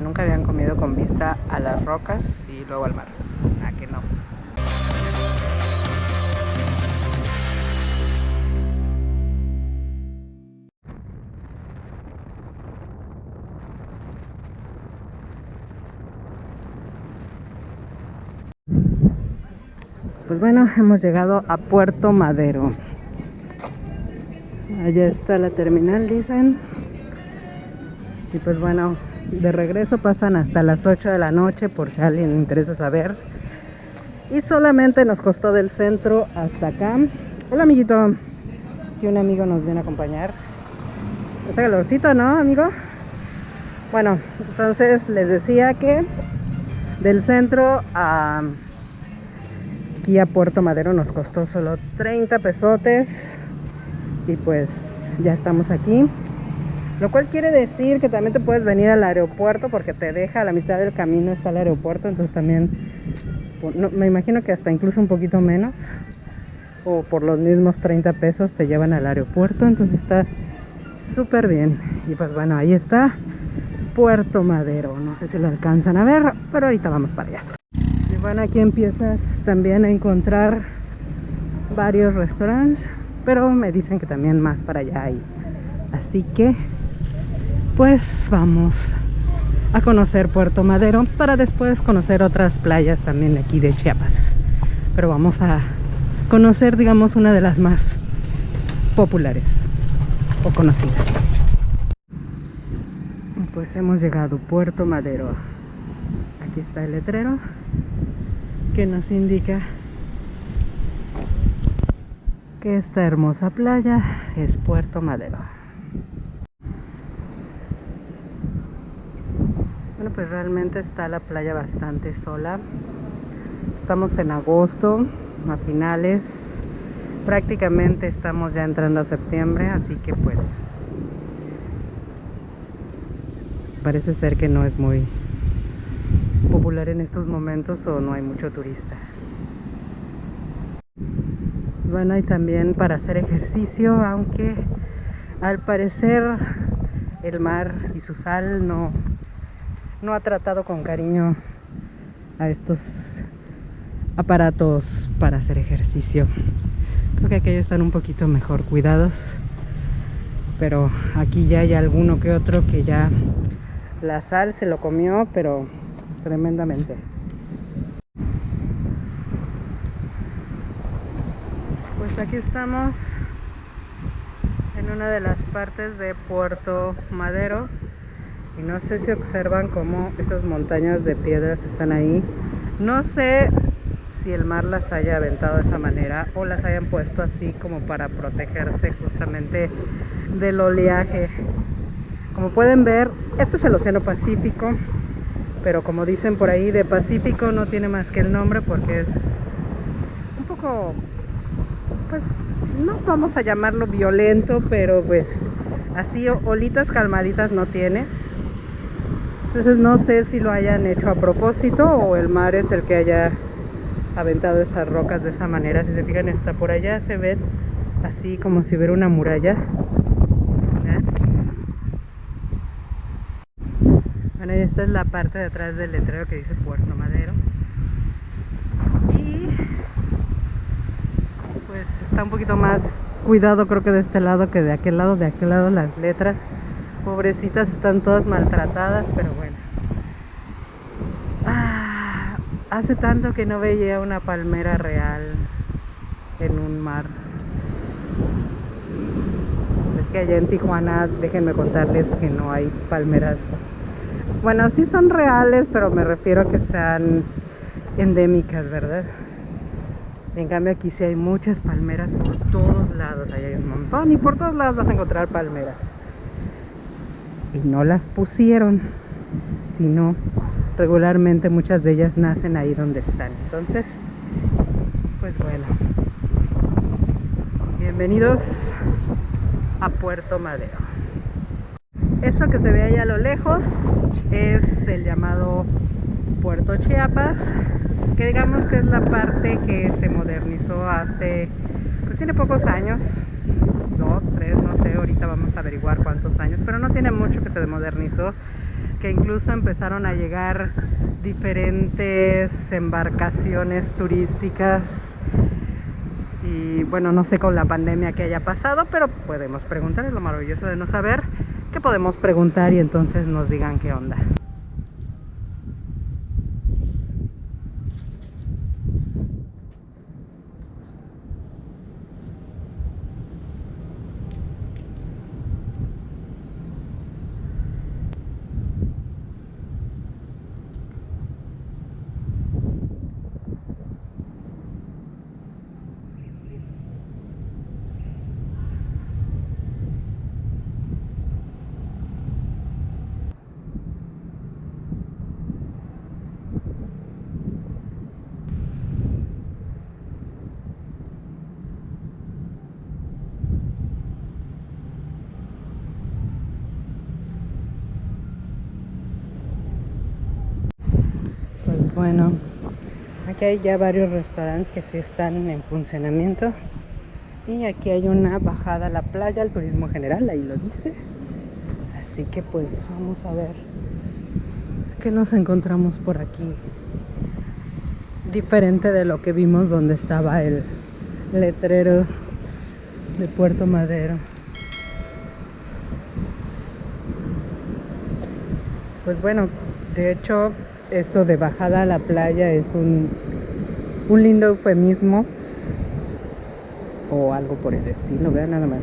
nunca habían comido con vista a las rocas y luego al mar. ¿A que no? Pues bueno, hemos llegado a Puerto Madero. Allá está la terminal, dicen. Y pues bueno, de regreso pasan hasta las 8 de la noche por si a alguien le interesa saber. Y solamente nos costó del centro hasta acá. Hola, amiguito. Aquí un amigo nos viene a acompañar. Hace calorcito, ¿no, amigo? Bueno, entonces les decía que del centro a aquí a Puerto Madero nos costó solo 30 pesotes. Y pues ya estamos aquí. Lo cual quiere decir que también te puedes venir al aeropuerto, porque te deja a la mitad del camino está el aeropuerto. Entonces también, no, me imagino que hasta incluso un poquito menos, o por los mismos 30 pesos te llevan al aeropuerto. Entonces está súper bien. Y pues bueno, ahí está Puerto Madero. No sé si lo alcanzan a ver, pero ahorita vamos para allá. Y bueno, aquí empiezas también a encontrar varios restaurantes, pero me dicen que también más para allá hay. Así que pues vamos a conocer Puerto Madero para después conocer otras playas también de aquí de Chiapas. Pero vamos a conocer, digamos, una de las más populares o conocidas. Pues hemos llegado a Puerto Madero. Aquí está el letrero que nos indica que esta hermosa playa es Puerto Madero. Bueno, pues realmente está la playa bastante sola. Estamos en agosto, a finales. Prácticamente estamos ya entrando a septiembre, así que pues parece ser que no es muy popular en estos momentos o no hay mucho turista. Bueno, hay también para hacer ejercicio, aunque al parecer el mar y su sal no ha tratado con cariño a estos aparatos para hacer ejercicio. Creo que aquellos están un poquito mejor cuidados, pero aquí ya hay alguno que otro que ya la sal se lo comió, pero tremendamente. Pues aquí estamos en una de las partes de Puerto Madero y no sé si observan cómo esas montañas de piedras están ahí. No sé si el mar las haya aventado de esa manera o las hayan puesto así como para protegerse justamente del oleaje. Como pueden ver, este es el Océano Pacífico, pero como dicen por ahí, de Pacífico no tiene más que el nombre porque es un poco, pues no vamos a llamarlo violento, pero pues así olitas calmaditas no tiene. Entonces no sé si lo hayan hecho a propósito o el mar es el que haya aventado esas rocas de esa manera. Si se fijan, hasta por allá se ve así como si hubiera una muralla. Bueno, y esta es la parte de atrás del letrero que dice Puerto Madero. Y pues está un poquito más cuidado, creo que de este lado que de aquel lado. De aquel lado las letras, pobrecitas, están todas maltratadas, pero bueno. Hace tanto que no veía una palmera real en un mar. Es que allá en Tijuana, déjenme contarles que no hay palmeras. Bueno, sí son reales, pero me refiero a que sean endémicas, ¿verdad? En cambio aquí sí hay muchas palmeras por todos lados. Ahí hay un montón y por todos lados vas a encontrar palmeras. Y no las pusieron, sino regularmente muchas de ellas nacen ahí donde están. Entonces, pues bueno, bienvenidos a Puerto Madero. Eso que se ve allá a lo lejos es el llamado Puerto Chiapas, que digamos que es la parte que se modernizó hace, pues tiene pocos años, 2, 3, no sé, ahorita vamos a averiguar cuántos años, pero no tiene mucho que se modernizó. que incluso empezaron a llegar diferentes embarcaciones turísticas. Y bueno, no sé con la pandemia que haya pasado, pero podemos preguntar. Es lo maravilloso de no saber, que podemos preguntar y entonces nos digan qué onda. Pues bueno, aquí hay ya varios restaurantes que sí están en funcionamiento. Y aquí hay una bajada a la playa, al turismo general, ahí lo dice. Así que pues vamos a ver qué nos encontramos por aquí. Diferente de lo que vimos donde estaba el letrero de Puerto Madero. Pues bueno, de hecho, eso de bajada a la playa es un lindo eufemismo o algo por el estilo, vean nada más.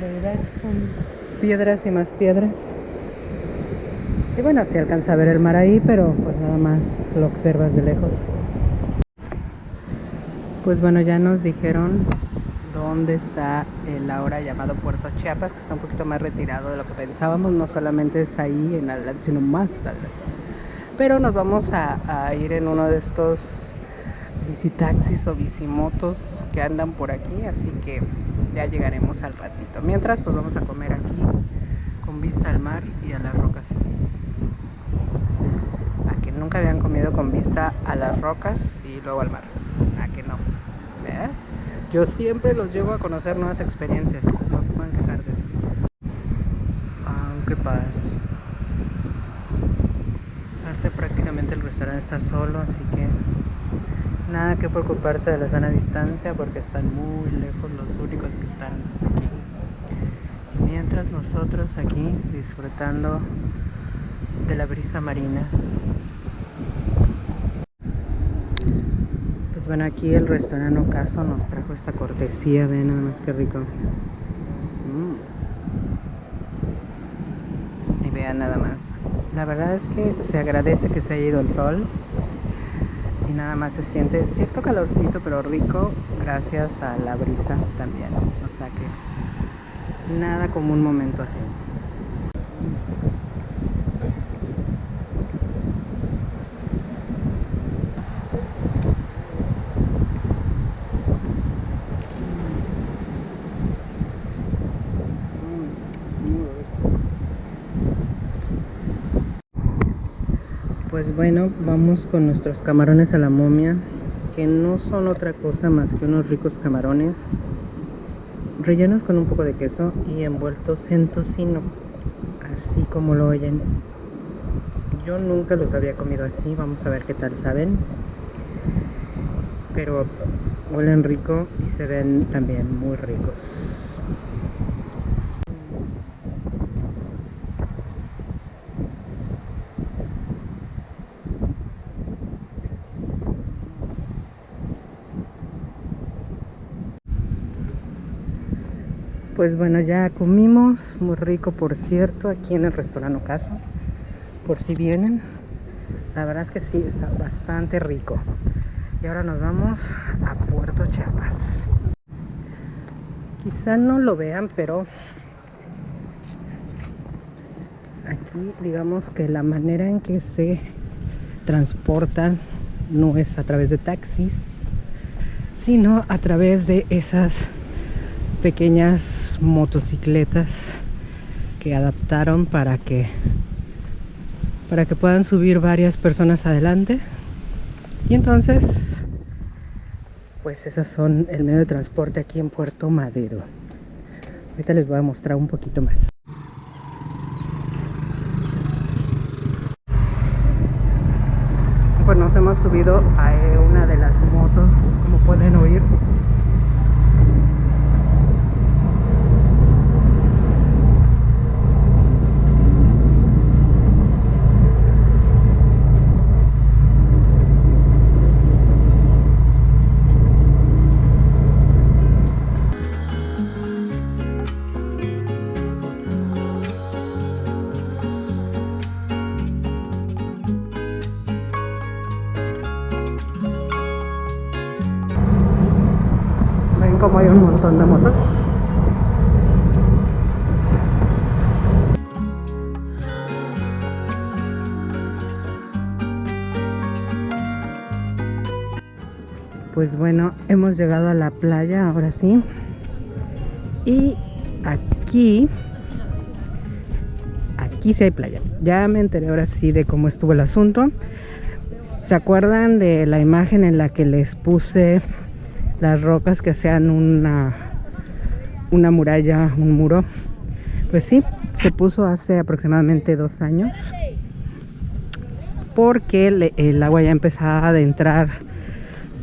De verdad son piedras y más piedras. Y bueno, se alcanza a ver el mar ahí, pero pues nada más lo observas de lejos. Pues bueno, ya nos dijeron dónde está el ahora llamado Puerto Chiapas, que está un poquito más retirado de lo que pensábamos. No solamente es ahí en adelante, sino más adelante. Pero nos vamos a ir en uno de estos bicitaxis o bicimotos que andan por aquí, así que ya llegaremos al ratito. Mientras, pues vamos a comer aquí con vista al mar y a las rocas. A que nunca habían comido con vista a las rocas y luego al mar. A que no. ¿Eh? Yo siempre los llevo a conocer nuevas experiencias. No se pueden quejar de eso. Aunque paz. Aparte, prácticamente el restaurante está solo, así que nada que preocuparse de la sana distancia porque están muy lejos los únicos que están aquí. Y mientras nosotros aquí disfrutando de la brisa marina. Pues bueno, aquí el restaurante Ocaso nos trajo esta cortesía, ven nada más que rico. Y vean nada más. La verdad es que se agradece que se haya ido el sol. Y nada más se siente cierto calorcito, pero rico gracias a la brisa también. O sea que nada como un momento así. Pues bueno, vamos con nuestros camarones a la momia, que no son otra cosa más que unos ricos camarones rellenos con un poco de queso y envueltos en tocino, así como lo oyen. Yo nunca los había comido así, vamos a ver qué tal saben, pero huelen rico y se ven también muy ricos. Pues bueno, ya comimos, muy rico por cierto, aquí en el restaurante Ocaso, por si vienen. La verdad es que sí, está bastante rico. Y ahora nos vamos a Puerto Chiapas. Quizá no lo vean, pero aquí digamos que la manera en que se transportan no es a través de taxis, sino a través de esas pequeñas motocicletas que adaptaron para que puedan subir varias personas adelante. Y entonces pues esas son el medio de transporte aquí en Puerto Madero. Ahorita les voy a mostrar un poquito más. pues nos hemos subido a una de las motos, como pueden oír. Ven como hay un montón de motos. Pues bueno, hemos llegado a la playa ahora sí. Y aquí sí hay playa. Ya me enteré ahora sí de cómo estuvo el asunto. ¿Se acuerdan de la imagen en la que les puse las rocas que hacían una muralla, un muro? Pues sí, se puso hace aproximadamente 2 años, porque el agua ya empezaba a adentrar,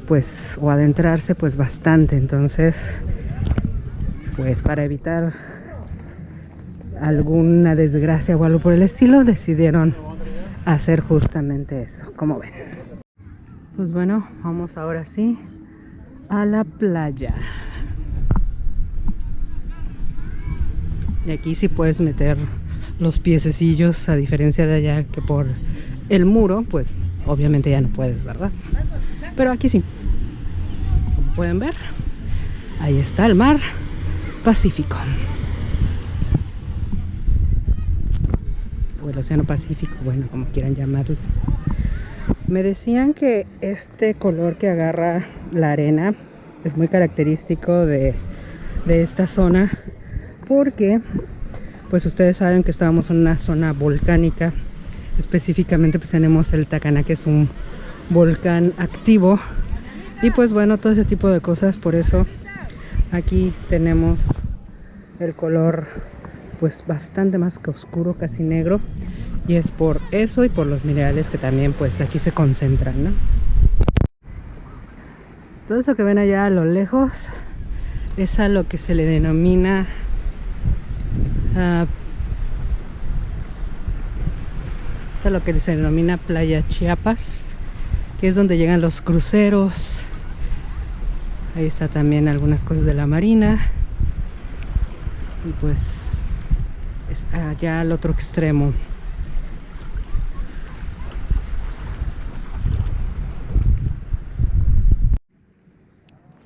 pues, o adentrarse pues bastante. Entonces, pues para evitar alguna desgracia o algo por el estilo, decidieron hacer justamente eso, como ven. Pues bueno, vamos ahora sí a la playa. Y aquí sí puedes meter los piececillos, a diferencia de allá que por el muro, pues obviamente ya no puedes, ¿verdad? Pero aquí sí. Como pueden ver, ahí está el mar Pacífico. O el océano Pacífico, bueno, como quieran llamarlo. Me decían que este color que agarra la arena es muy característico de esta zona, porque pues ustedes saben que estábamos en una zona volcánica. Específicamente pues tenemos el Tacaná, que es un volcán activo, y pues bueno, todo ese tipo de cosas. Por eso aquí tenemos el color pues bastante más que oscuro, casi negro, y es por eso y por los minerales que también pues aquí se concentran, ¿no? Todo eso que ven allá a lo lejos es a lo que se le denomina Playa Chiapas, que es donde llegan los cruceros. Ahí está también algunas cosas de la marina, y pues es allá al otro extremo.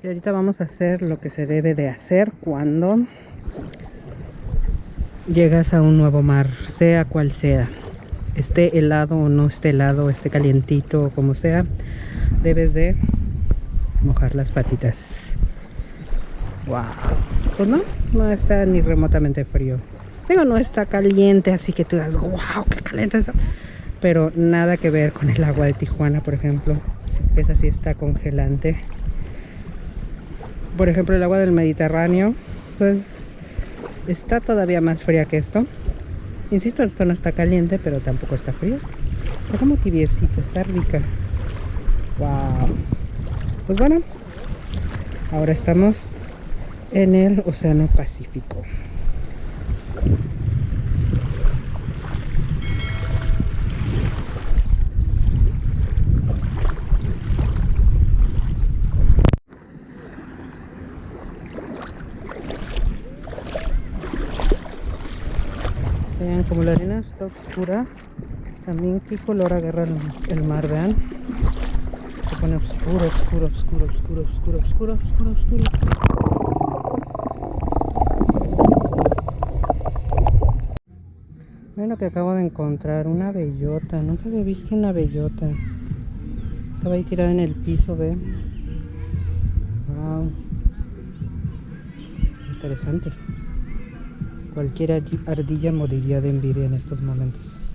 Y ahorita vamos a hacer lo que se debe de hacer cuando llegas a un nuevo mar, sea cual sea, esté helado o no esté helado, esté calientito o como sea, debes de mojar las patitas. Wow, pues no está ni remotamente frío. Digo, no está caliente, así que tú digas, wow, qué caliente está. Pero nada que ver con el agua de Tijuana, por ejemplo, que esa sí está congelante. Por ejemplo, el agua del Mediterráneo, pues está todavía más fría que esto. Insisto, esto no está caliente, pero tampoco está frío. Está como tibiecita, está rica. Wow. Pues bueno, ahora estamos en el Océano Pacífico. Vean como la arena está oscura. También qué color agarra el mar, vean. Se pone oscuro, oscuro, oscuro, oscuro, oscuro, oscuro, oscuro, oscuro. Bueno, que acabo de encontrar una bellota. Nunca había visto una bellota. Estaba ahí tirada en el piso, ve. Wow. Interesante. Cualquier ardilla moriría de envidia en estos momentos.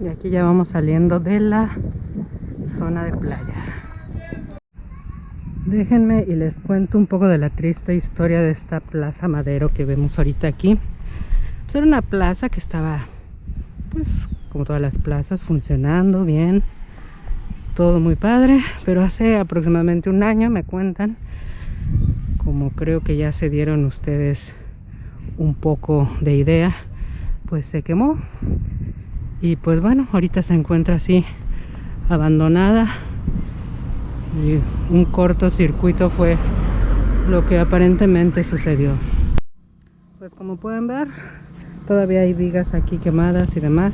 Y aquí ya vamos saliendo de la zona de playa. Déjenme y les cuento un poco de la triste historia de esta Plaza Madero que vemos ahorita aquí. Pues era una plaza que estaba, pues como todas las plazas, funcionando bien. todo muy padre, pero hace aproximadamente un año, me cuentan, como creo que ya se dieron ustedes un poco de idea, pues se quemó. Y pues bueno, ahorita se encuentra así abandonada, y un cortocircuito fue lo que aparentemente sucedió. Pues como pueden ver, todavía hay vigas aquí quemadas y demás.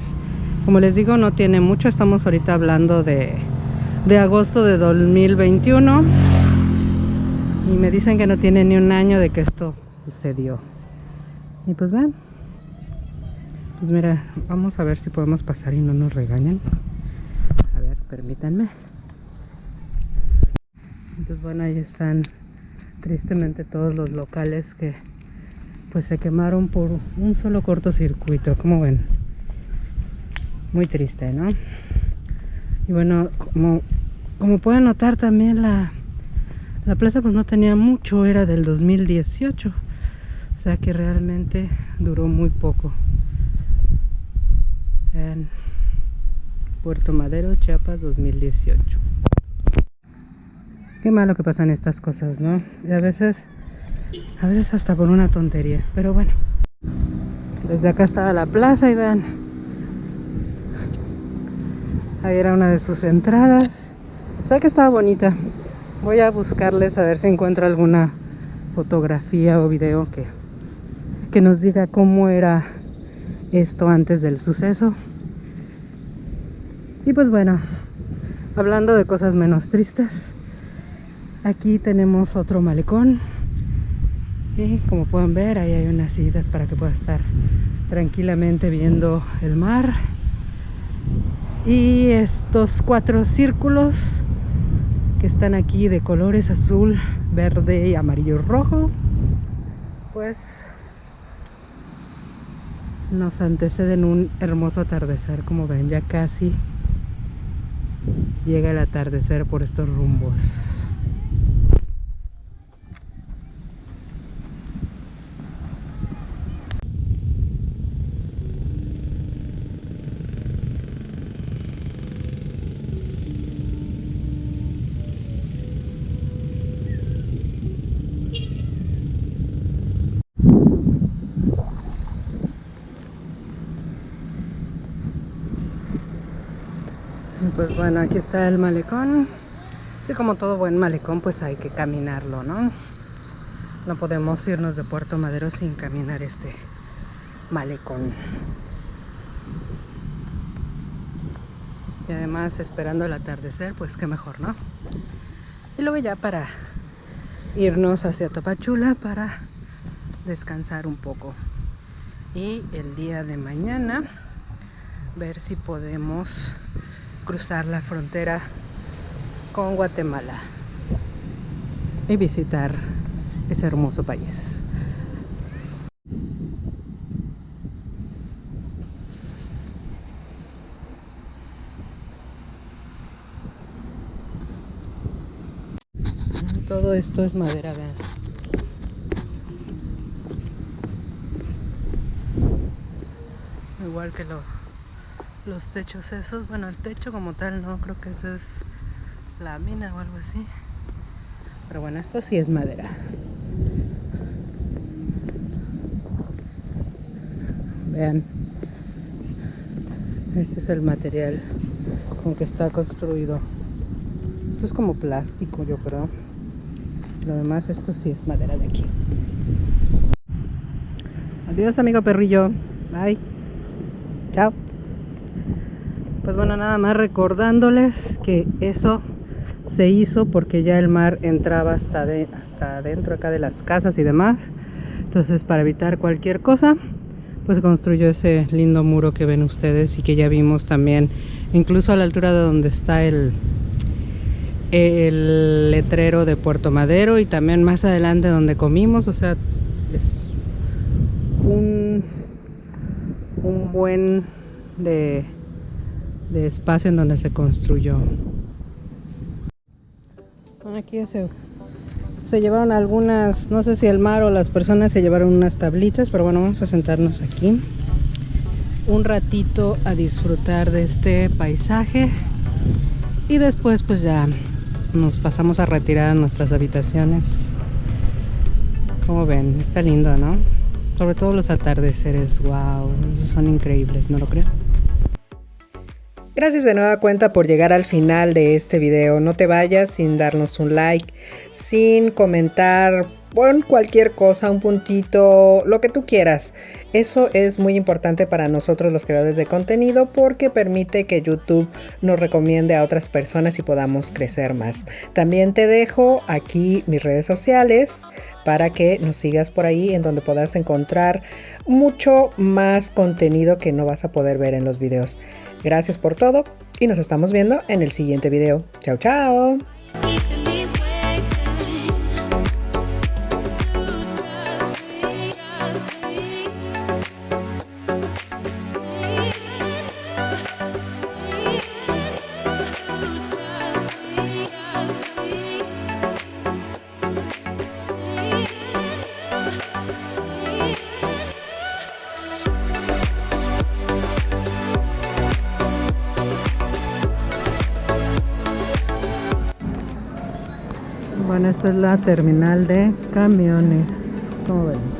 Como les digo, no tiene mucho, estamos ahorita hablando de agosto de 2021 y me dicen que no tiene ni un año de que esto sucedió. Y pues ven, pues mira, vamos a ver si podemos pasar y no nos regañan. A ver, permítanme. Pues bueno, ahí están tristemente todos los locales que pues se quemaron por un solo cortocircuito, como ven. Muy triste, ¿no? Y bueno, como pueden notar también la plaza pues no tenía mucho, era del 2018. O sea que realmente duró muy poco. En Puerto Madero, Chiapas, 2018. Qué malo que pasan estas cosas, ¿no? Y a veces hasta por una tontería. Pero bueno, desde acá estaba la plaza y vean, ahí era una de sus entradas. O sea que estaba bonita. Voy a buscarles a ver si encuentro alguna fotografía o video que nos diga cómo era esto antes del suceso. Y pues bueno, hablando de cosas menos tristes, aquí tenemos otro malecón. Y como pueden ver, ahí hay unas sillas para que pueda estar tranquilamente viendo el mar. Y estos 4 círculos que están aquí de colores azul, verde y amarillo rojo, pues nos anteceden un hermoso atardecer. Como ven, ya casi llega el atardecer por estos rumbos. Pues bueno, aquí está el malecón. Y como todo buen malecón, pues hay que caminarlo, ¿no? No podemos irnos de Puerto Madero sin caminar este malecón. Y además esperando el atardecer, pues qué mejor, ¿no? Y luego ya para irnos hacia Tapachula para descansar un poco. Y el día de mañana ver si podemos cruzar la frontera con Guatemala y visitar ese hermoso país. Todo esto es madera, vean. Igual que los techos esos. Bueno, el techo como tal no, creo que eso es lámina o algo así. Pero bueno, esto sí es madera. Vean, este es el material con que está construido. Esto es como plástico, yo creo. Lo demás, esto sí es madera de aquí. Adiós, amigo perrillo. Bye. Chao. Pues bueno, nada más recordándoles que eso se hizo porque ya el mar entraba hasta dentro acá de las casas y demás. Entonces, para evitar cualquier cosa, pues construyó ese lindo muro que ven ustedes y que ya vimos también, incluso a la altura de donde está el letrero de Puerto Madero, y también más adelante donde comimos. O sea, es un buen de espacio en donde se construyó. Aquí se llevaron algunas, no sé si el mar o las personas se llevaron unas tablitas, pero bueno, vamos a sentarnos aquí un ratito a disfrutar de este paisaje Y después pues ya nos pasamos a retirar a nuestras habitaciones. Como ven, está lindo, ¿no? Sobre todo los atardeceres, wow, son increíbles, ¿no lo creen? Gracias de nueva cuenta por llegar al final de este video. No te vayas sin darnos un like, sin comentar, pon cualquier cosa, un puntito, lo que tú quieras. Eso es muy importante para nosotros los creadores de contenido porque permite que YouTube nos recomiende a otras personas y podamos crecer más. También te dejo aquí mis redes sociales para que nos sigas por ahí, en donde podrás encontrar mucho más contenido que no vas a poder ver en los videos. Gracias por todo y nos estamos viendo en el siguiente video. Chao, chao. Bueno, esta es la terminal de camiones. ¿Cómo ven?